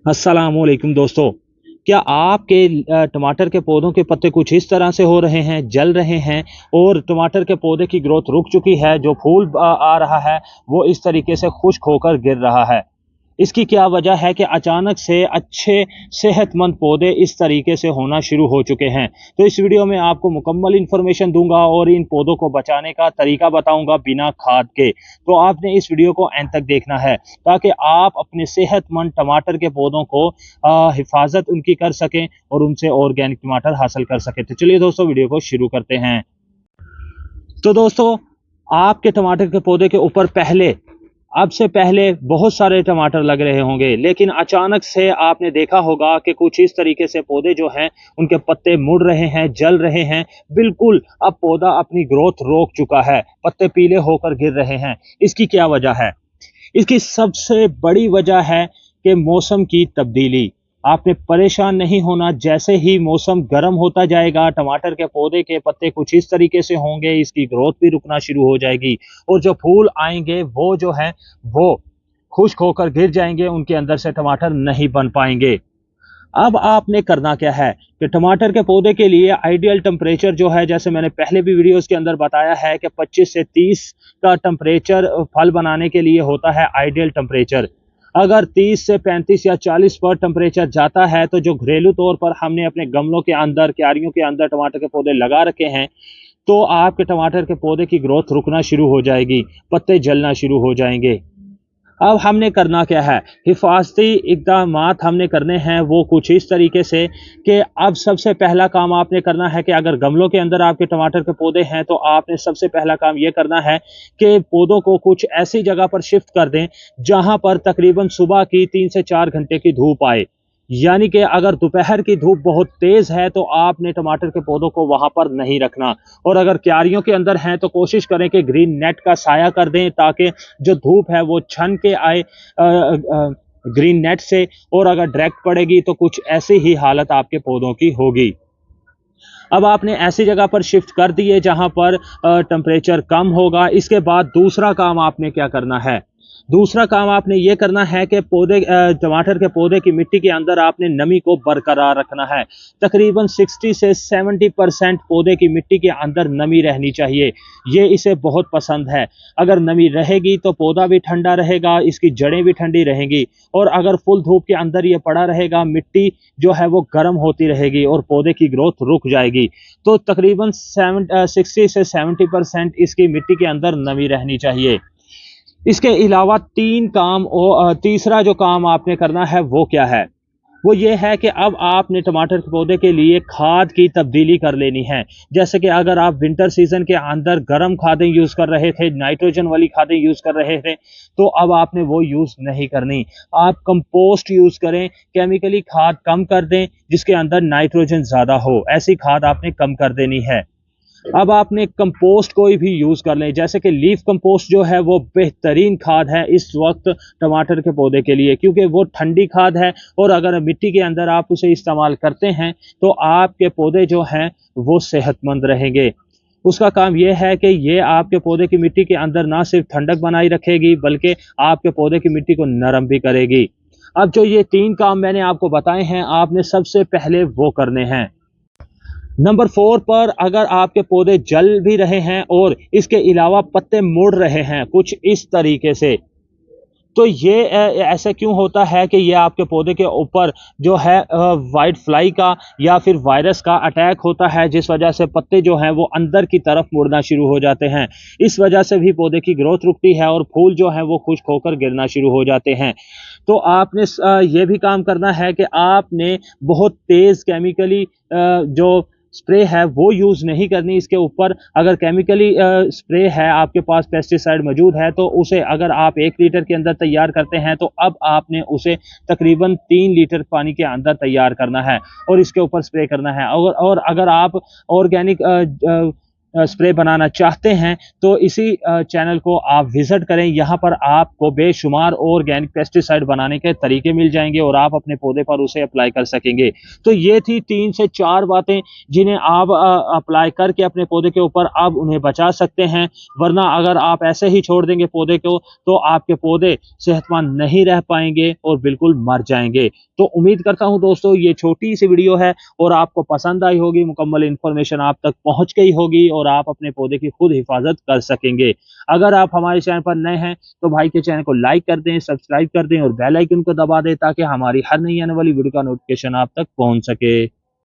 अस्सलामुअलैकुम दोस्तों। क्या आपके टमाटर के पौधों के पत्ते कुछ इस तरह से हो रहे हैं, जल रहे हैं और टमाटर के पौधे की ग्रोथ रुक चुकी है, जो फूल आ रहा है वो इस तरीके से खुश्क होकर गिर रहा है। इसकी क्या वजह है कि अचानक से अच्छे सेहतमंद पौधे इस तरीके से होना शुरू हो चुके हैं। तो इस वीडियो में आपको मुकम्मल इन्फॉर्मेशन दूंगा और इन पौधों को बचाने का तरीका बताऊंगा बिना खाद के। तो आपने इस वीडियो को एंड तक देखना है ताकि आप अपने सेहतमंद टमाटर के पौधों को हिफाजत उनकी कर सकें और उनसे ऑर्गेनिक टमाटर हासिल कर सकें। तो चलिए दोस्तों वीडियो को शुरू करते हैं। तो दोस्तों, आपके टमाटर के पौधे के ऊपर अब से पहले बहुत सारे टमाटर लग रहे होंगे, लेकिन अचानक से आपने देखा होगा कि कुछ इस तरीके से पौधे जो हैं उनके पत्ते मुड़ रहे हैं, जल रहे हैं। बिल्कुल अब पौधा अपनी ग्रोथ रोक चुका है, पत्ते पीले होकर गिर रहे हैं। इसकी क्या वजह है? इसकी सबसे बड़ी वजह है कि मौसम की तब्दीली। आपने परेशान नहीं होना, जैसे ही मौसम गर्म होता जाएगा टमाटर के पौधे के पत्ते कुछ इस तरीके से होंगे, इसकी ग्रोथ भी रुकना शुरू हो जाएगी और जो फूल आएंगे वो जो है वो खुश्क होकर गिर जाएंगे, उनके अंदर से टमाटर नहीं बन पाएंगे। अब आपने करना क्या है कि टमाटर के पौधे के लिए आइडियल टेम्परेचर जो है, जैसे मैंने पहले भी वीडियोस के अंदर बताया है कि 25 से 30 का टेम्परेचर फल बनाने के लिए होता है आइडियल टेम्परेचर। अगर 30 से 35 या 40 पर टेम्परेचर जाता है तो जो घरेलू तौर पर हमने अपने गमलों के अंदर, क्यारियों के अंदर टमाटर के पौधे लगा रखे हैं, तो आपके टमाटर के पौधे की ग्रोथ रुकना शुरू हो जाएगी, पत्ते जलना शुरू हो जाएंगे। अब हमने करना क्या है? हिफाजती इक़दामात हमने करने हैं वो कुछ इस तरीके से कि अब सबसे पहला काम आपने करना है कि अगर गमलों के अंदर आपके टमाटर के पौधे हैं तो आपने सबसे पहला काम ये करना है कि पौधों को कुछ ऐसी जगह पर शिफ्ट कर दें जहां पर तकरीबन सुबह की 3 से 4 घंटे की धूप आए। यानी कि अगर दोपहर की धूप बहुत तेज़ है तो आपने टमाटर के पौधों को वहाँ पर नहीं रखना, और अगर क्यारियों के अंदर हैं तो कोशिश करें कि ग्रीन नेट का साया कर दें ताकि जो धूप है वो छन के आए ग्रीन नेट से, और अगर डायरेक्ट पड़ेगी तो कुछ ऐसी ही हालत आपके पौधों की होगी। अब आपने ऐसी जगह पर शिफ्ट कर दिए जहां पर टेम्परेचर कम होगा। इसके बाद दूसरा काम आपने क्या करना है? दूसरा काम आपने ये करना है कि टमाटर के पौधे की मिट्टी के अंदर आपने नमी को बरकरार रखना है। तकरीबन 60 से 70% पौधे की मिट्टी के अंदर नमी रहनी चाहिए। ये इसे बहुत पसंद है। अगर नमी रहेगी तो पौधा भी ठंडा रहेगा, इसकी जड़ें भी ठंडी रहेंगी, और अगर फुल धूप के अंदर ये पड़ा रहेगा, मिट्टी जो है वो गर्म होती रहेगी और पौधे की ग्रोथ रुक जाएगी। तो तकरीबन 60 से 70% इसकी मिट्टी के अंदर नमी रहनी चाहिए। इसके अलावा तीसरा जो काम आपने करना है वो क्या है? वो ये है कि अब आपने टमाटर के पौधे के लिए खाद की तब्दीली कर लेनी है। जैसे कि अगर आप विंटर सीजन के अंदर गर्म खादें यूज़ कर रहे थे, नाइट्रोजन वाली खादें यूज़ कर रहे थे, तो अब आपने वो यूज़ नहीं करनी। आप कंपोस्ट यूज़ करें, केमिकली खाद कम कर दें जिसके अंदर नाइट्रोजन ज़्यादा हो, ऐसी खाद आपने कम कर देनी है। अब आपने कंपोस्ट कोई भी यूज़ कर लें, जैसे कि लीफ कंपोस्ट जो है वो बेहतरीन खाद है इस वक्त टमाटर के पौधे के लिए, क्योंकि वो ठंडी खाद है और अगर मिट्टी के अंदर आप उसे इस्तेमाल करते हैं तो आपके पौधे जो हैं वो सेहतमंद रहेंगे। उसका काम ये है कि ये आपके पौधे की मिट्टी के अंदर ना सिर्फ ठंडक बनाई रखेगी बल्कि आपके पौधे की मिट्टी को नरम भी करेगी। अब जो ये 3 काम मैंने आपको बताए हैं, आपने सबसे पहले वो करने हैं। नंबर 4 पर, अगर आपके पौधे जल भी रहे हैं और इसके अलावा पत्ते मुड़ रहे हैं कुछ इस तरीके से, तो ये ऐसा क्यों होता है कि ये आपके पौधे के ऊपर जो है वाइट फ्लाई का या फिर वायरस का अटैक होता है, जिस वजह से पत्ते जो हैं वो अंदर की तरफ मुड़ना शुरू हो जाते हैं। इस वजह से भी पौधे की ग्रोथ रुकती है और फूल जो हैं वो खुश्क होकर गिरना शुरू हो जाते हैं। तो आपने ये भी काम करना है कि आपने बहुत तेज़ केमिकली जो स्प्रे है वो यूज़ नहीं करनी इसके ऊपर। अगर केमिकली स्प्रे है, आपके पास पेस्टिसाइड मौजूद है, तो उसे अगर आप 1 लीटर के अंदर तैयार करते हैं तो अब आपने उसे तकरीबन 3 लीटर पानी के अंदर तैयार करना है और इसके ऊपर स्प्रे करना है। और अगर आप ऑर्गेनिक स्प्रे बनाना चाहते हैं तो इसी चैनल को आप विजिट करें। यहाँ पर आपको बेशुमार ऑर्गेनिक पेस्टिसाइड बनाने के तरीके मिल जाएंगे और आप अपने पौधे पर उसे अप्लाई कर सकेंगे। तो ये थी 3 से 4 बातें जिन्हें आप अप्लाई करके अपने पौधे के ऊपर आप उन्हें बचा सकते हैं। वरना अगर आप ऐसे ही छोड़ देंगे पौधे को तो आपके पौधे सेहतमंद नहीं रह पाएंगे और बिल्कुल मर जाएंगे। तो उम्मीद करता हूं दोस्तों ये छोटी सी वीडियो है और आपको पसंद आई होगी, मुकम्मल इन्फॉर्मेशन आप तक पहुंच गई होगी और आप अपने पौधे की खुद हिफाजत कर सकेंगे। अगर आप हमारे चैनल पर नए हैं तो भाई के चैनल को लाइक कर दें, सब्सक्राइब कर दें और बेल आइकन को दबा दें ताकि हमारी हर नई आने वाली वीडियो का नोटिफिकेशन आप तक पहुंच सके।